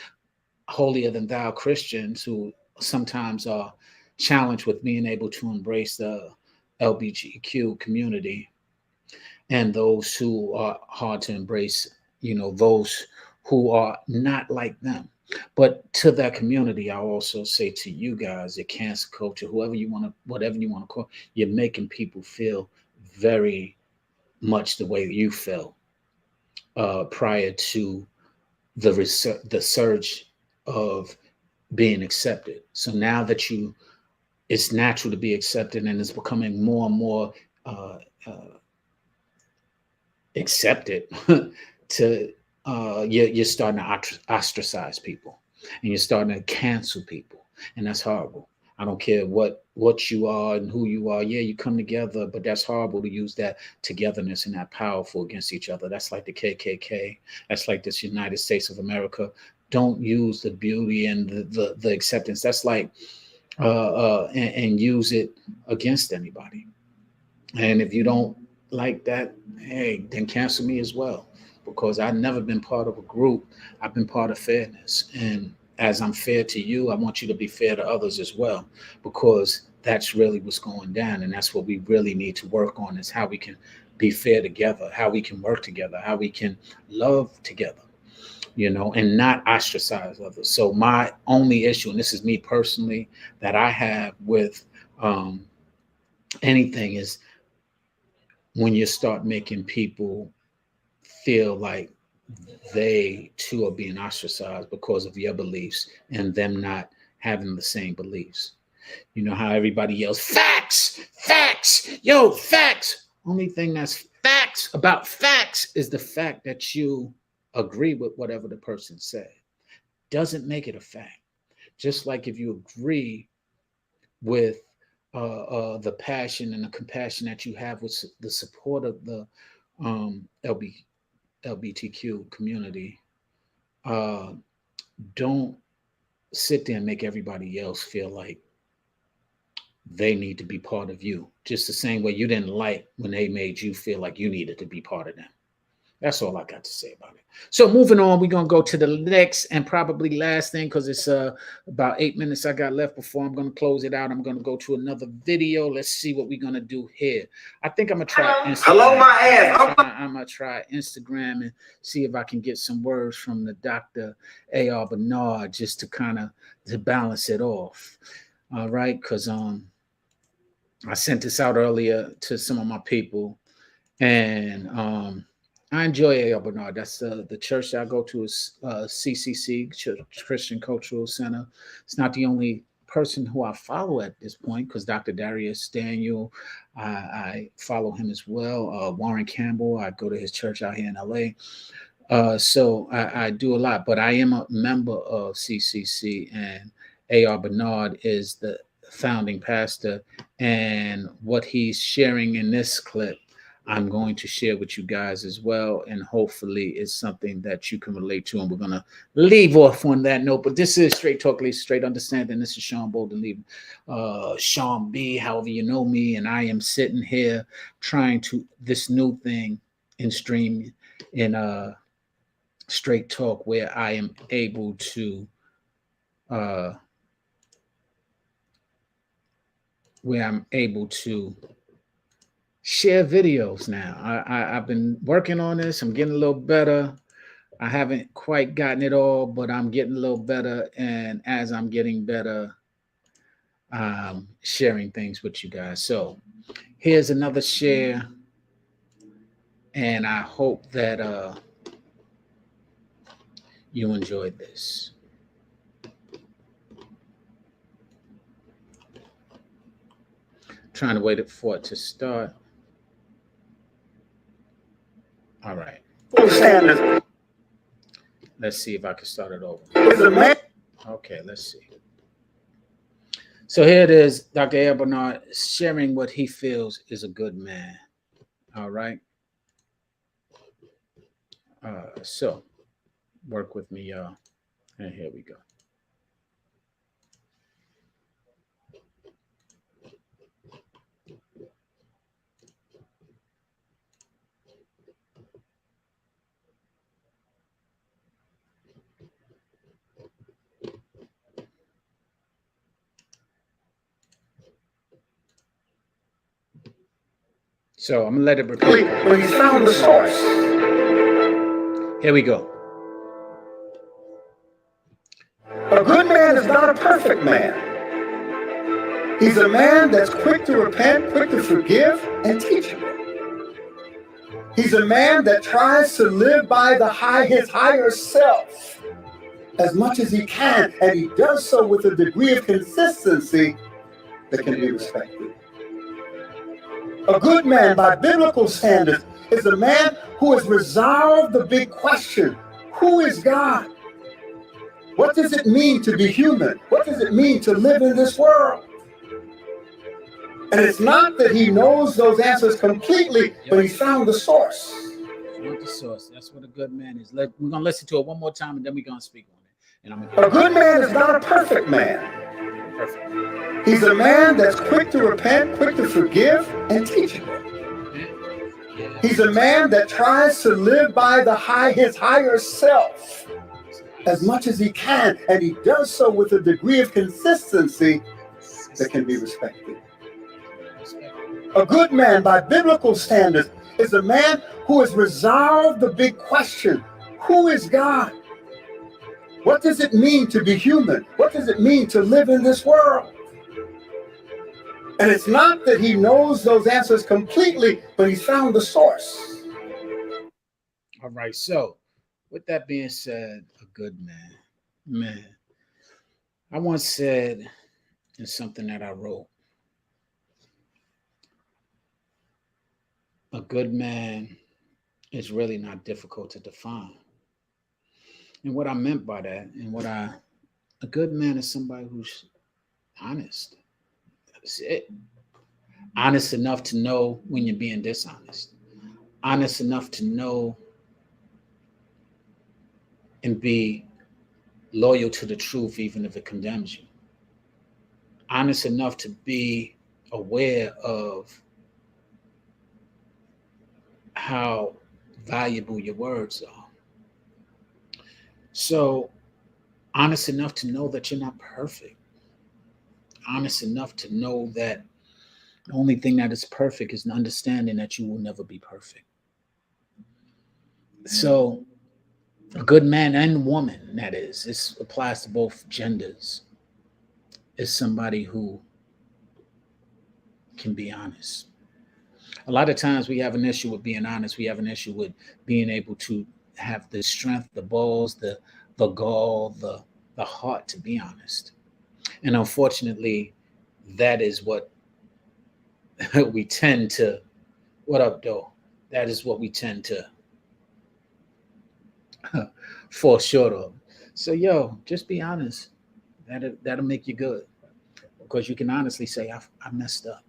S1: holier than thou Christians who sometimes are challenged with being able to embrace the LGBTQ community, and those who are hard to embrace, you know, those who are not like them. But to that community, I also say to you guys, the cancer culture, whoever you want to, whatever you want to call, you're making people feel very much the way you felt prior to the surge of being accepted. So now that it's natural to be accepted, and it's becoming more and more accepted to you're starting to ostracize people, and you're starting to cancel people, and that's horrible. I don't care what you are and who you are. Yeah, you come together, but that's horrible to use that togetherness and that powerful against each other. That's like the KKK. That's like this United States of America. Don't use the beauty and the acceptance. That's like and use it against anybody. And if you don't like that, hey, then cancel me as well, because I've never been part of a group. I've been part of fairness. And as I'm fair to you, I want you to be fair to others as well, because that's really what's going down. And that's what we really need to work on, is how we can be fair together, how we can work together, how we can love together, and not ostracize others. So my only issue, and this is me personally, that I have with anything is when you start making people feel like they too are being ostracized because of your beliefs and them not having the same beliefs. You know how everybody yells, facts, facts, yo, facts. Only thing that's facts about facts is the fact that you agree with whatever the person said. Doesn't make it a fact. Just like if you agree with the passion and the compassion that you have with the support of the LGBTQ community, don't sit there and make everybody else feel like they need to be part of you. Just the same way you didn't like when they made you feel like you needed to be part of them. That's all I got to say about it. So moving on, we're going to go to the next and probably last thing, because it's about 8 minutes I got left before I'm going to close it out. I'm going to go to another video. Let's see what we're going to do here. I think I'm going to try Instagram. Hello, my ass. I'm going to try Instagram and see if I can get some words from the Dr. A.R. Bernard just to kind of to balance it off. All right, because I sent this out earlier to some of my people, and I enjoy A.R. Bernard. That's the church that I go to is CCC, Christian Cultural Center. It's not the only person who I follow at this point, because Dr. Darius Daniel, I follow him as well. Warren Campbell, I go to his church out here in LA. So I do a lot, but I am a member of CCC, and A.R. Bernard is the founding pastor. And what he's sharing in this clip, I'm going to share with you guys as well, and hopefully it's something that you can relate to. And we're going to leave off on that note. But this is Straight Talk, Straight Understanding. This is Sean Bouldin, Sean B, however you know me. And I am sitting here trying to this new thing in stream in Straight Talk, where I am able to share videos now. I've been working on this. I'm getting a little better. I haven't quite gotten it all, but I'm getting a little better. And as I'm getting better, sharing things with you guys. So here's another share. And I hope that you enjoyed this. Trying to wait for it to start. All right. Let's see if I can start it over. Okay, let's see. So here it is, Dr. A.R. Bernard sharing what he feels is a good man. All right. So work with me, y'all. And here we go. So I'm gonna let it repeat. When you found the source. Here we go.
S8: A good man is not a perfect man. He's a man that's quick to repent, quick to forgive, and teachable. He's a man that tries to live by his higher self as much as he can, and he does so with a degree of consistency that can be respected. A good man, by biblical standards, is a man who has resolved the big question: who is God? What does it mean to be human? What does it mean to live in this world? And it's not that he knows those answers completely, but he's found the source.
S1: Found the source. That's what a good man is. We're going to listen to it one more time, and then we're going to speak on it. And
S8: a good man is not a perfect man. He's a man that's quick to repent, quick to forgive, and teachable. He's a man that tries to live by his higher self as much as he can, and he does so with a degree of consistency that can be respected. A good man, by biblical standards, is a man who has resolved the big question: who is God? What does it mean to be human? What does it mean to live in this world? And it's not that he knows those answers completely, but he's found the source.
S1: All right, so with that being said, a good man, I once said in something that I wrote, a good man is really not difficult to define. And what I meant by that, a good man is somebody who's honest. That's it. Honest enough to know when you're being dishonest. Honest enough to know and be loyal to the truth, even if it condemns you. Honest enough to be aware of how valuable your words are. So, honest enough to know that you're not perfect. Honest enough to know that the only thing that is perfect is an understanding that you will never be perfect. So, a good man and woman, that is, this applies to both genders, is somebody who can be honest. A lot of times we have an issue with being honest. We have an issue with being able to have the strength, the balls, the gall, the heart to be honest. And unfortunately, that is what we tend to, what up, though? That is what we tend to fall short of. So, just be honest. That'll make you good. Because you can honestly say, I messed up.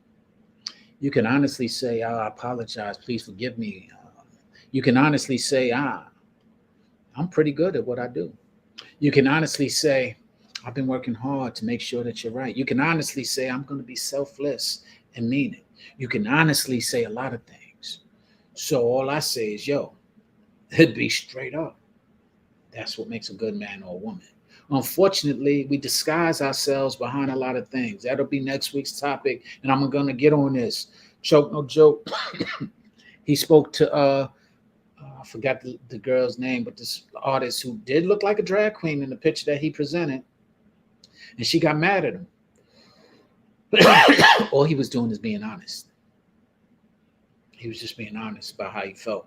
S1: You can honestly say, I apologize. Please forgive me. You can honestly say, I'm pretty good at what I do. You can honestly say, I've been working hard to make sure that you're right. You can honestly say, I'm going to be selfless and mean it. You can honestly say a lot of things. So all I say is, it'd be straight up. That's what makes a good man or a woman. Unfortunately, we disguise ourselves behind a lot of things. That'll be next week's topic, and I'm going to get on this. Choke, no joke. He spoke to, I forgot the girl's name, but this artist who did look like a drag queen in the picture that he presented, and she got mad at him. All he was doing is being honest. He was just being honest about how he felt,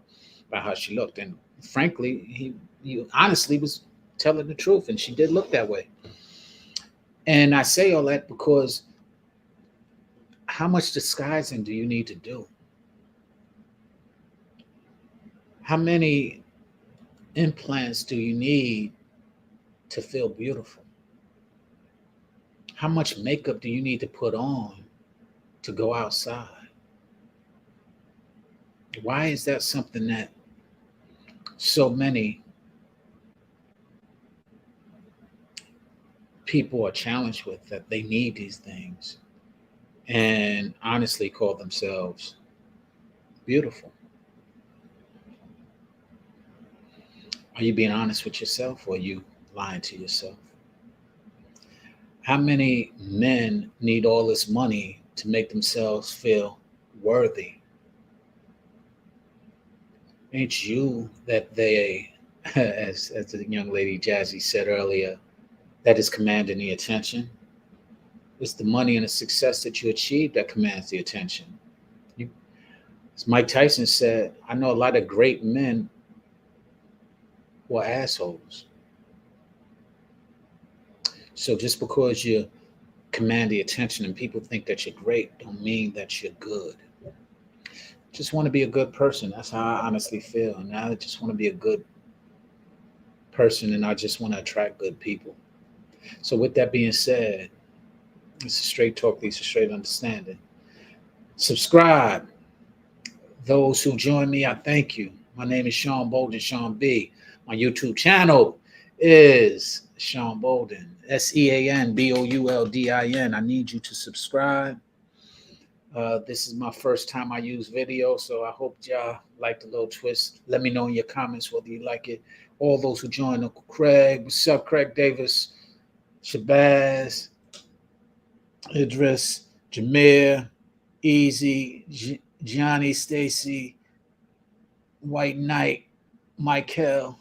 S1: about how she looked. And frankly, he honestly was telling the truth, and she did look that way. And I say all that because how much disguising do you need to do? How many implants do you need to feel beautiful? How much makeup do you need to put on to go outside? Why is that something that so many people are challenged with, that they need these things and honestly call themselves beautiful? Are you being honest with yourself, or are you lying to yourself? How many men need all this money to make themselves feel worthy? Ain't you that they, as the young lady Jazzy said earlier, that is commanding the attention? It's the money and the success that you achieve that commands the attention. As Mike Tyson said, I know a lot of great men were assholes. So just because you command the attention and people think that you're great, don't mean that you're good. Just want to be a good person. That's how I honestly feel. And I just want to be a good person, and I just want to attract good people. So with that being said, it's a straight talk, Lisa, straight understanding. Subscribe. Those who join me, I thank you. My name is Sean Bouldin, Sean B. My YouTube channel is Sean Bouldin, SEANBOULDIN. I need you to subscribe. This is my first time I use video, so I hope y'all like the little twist. Let me know in your comments whether you like it. All those who joined, Uncle Craig, what's up, Craig Davis, Shabazz, Idris, Jameer, Easy, Johnny, Stacy, White Knight, Michael,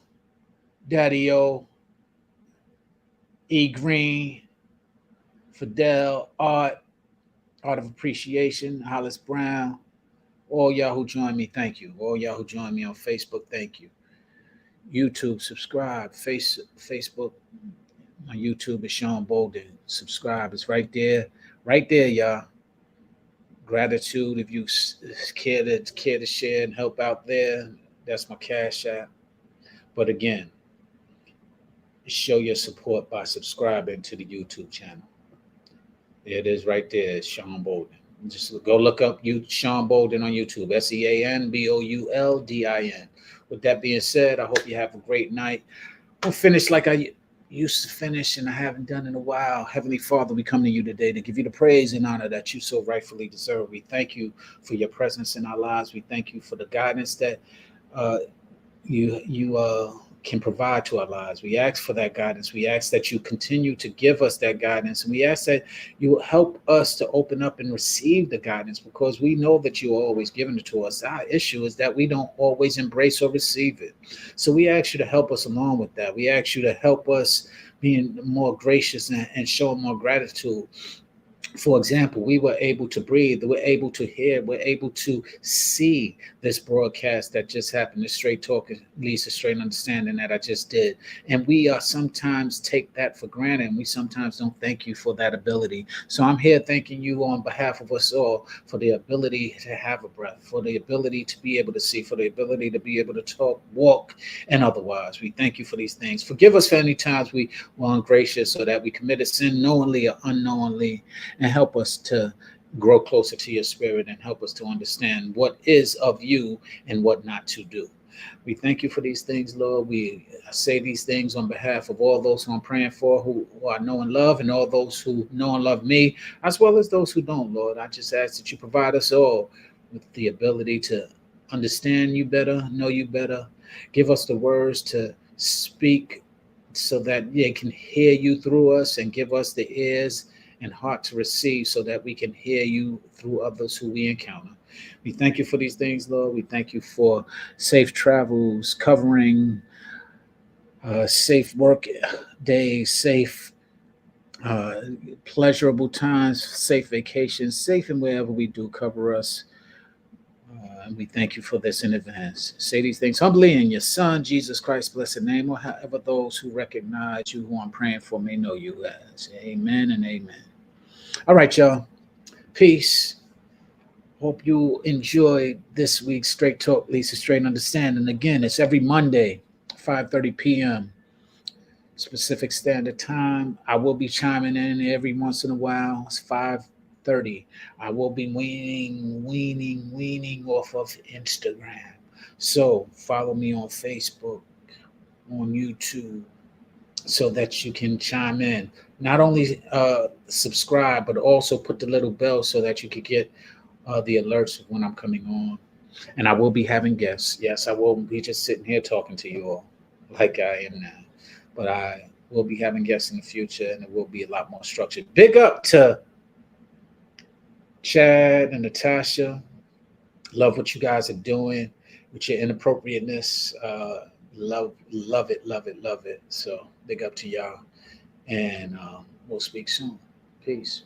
S1: Daddy O, E Green, Fidel, Art of Appreciation, Hollis Brown, all y'all who joined me, thank you. All y'all who joined me on Facebook, thank you. YouTube, subscribe. Facebook, my YouTube is Sean Bouldin. Subscribe. It's right there. Right there, y'all. Gratitude if you care to share and help out there. That's my cash app. But again, show your support by subscribing to the YouTube channel. There it is right there, Sean Bouldin. Just go look up Sean Bouldin on YouTube, SEANBOULDIN. With that being said, I hope you have a great night. I'll finish like I used to finish and I haven't done in a while. Heavenly Father, we come to you today to give you the praise and honor that you so rightfully deserve. We thank you for your presence in our lives. We thank you for the guidance that you can provide to our lives. We ask for that guidance. We ask that you continue to give us that guidance. And we ask that you will help us to open up and receive the guidance, because we know that you are always giving it to us. Our issue is that we don't always embrace or receive it. So we ask you to help us along with that. We ask you to help us being more gracious and showing more gratitude. For example, we were able to breathe, we're able to hear, we're able to see this broadcast that just happened, the straight talk, Lisa, straight understanding that I just did. And we sometimes take that for granted, and we sometimes don't thank you for that ability. So I'm here thanking you on behalf of us all for the ability to have a breath, for the ability to be able to see, for the ability to be able to talk, walk, and otherwise. We thank you for these things. Forgive us for any times we were ungracious or that we committed sin knowingly or unknowingly, and help us to grow closer to your spirit and help us to understand what is of you and what not to do. We thank you for these things, Lord. We say these things on behalf of all those who I'm praying for, who I know and love, and all those who know and love me, as well as those who don't, Lord. I just ask that you provide us all with the ability to understand you better, know you better. Give us the words to speak so that they can hear you through us, and give us the ears and heart to receive so that we can hear you through others who we encounter. We thank you for these things, Lord. We thank you for safe travels, covering, safe work days, safe pleasurable times, safe vacations, safe in wherever we do. Cover us. And we thank you for this in advance. Say these things humbly in your Son, Jesus Christ's blessed name, or however those who recognize you, who I'm praying for, may know you as. Amen and amen. All right, y'all. Peace. Hope you enjoyed this week's Straight Talk, Lisa Straight Understanding. Again, it's every Monday, 5:30 p.m. Pacific Standard Time. I will be chiming in every once in a while. It's 5:30. I will be weaning off of Instagram. So follow me on Facebook, on YouTube, so that you can chime in. Not only subscribe, but also put the little bell so that you can get the alerts when I'm coming on. And I will be having guests. Yes, I will be just sitting here talking to you all like I am now. But I will be having guests in the future, and it will be a lot more structured. Big up to Chad and Natasha. Love what you guys are doing with your inappropriateness. Love it. So big up to y'all. And we'll speak soon. Peace.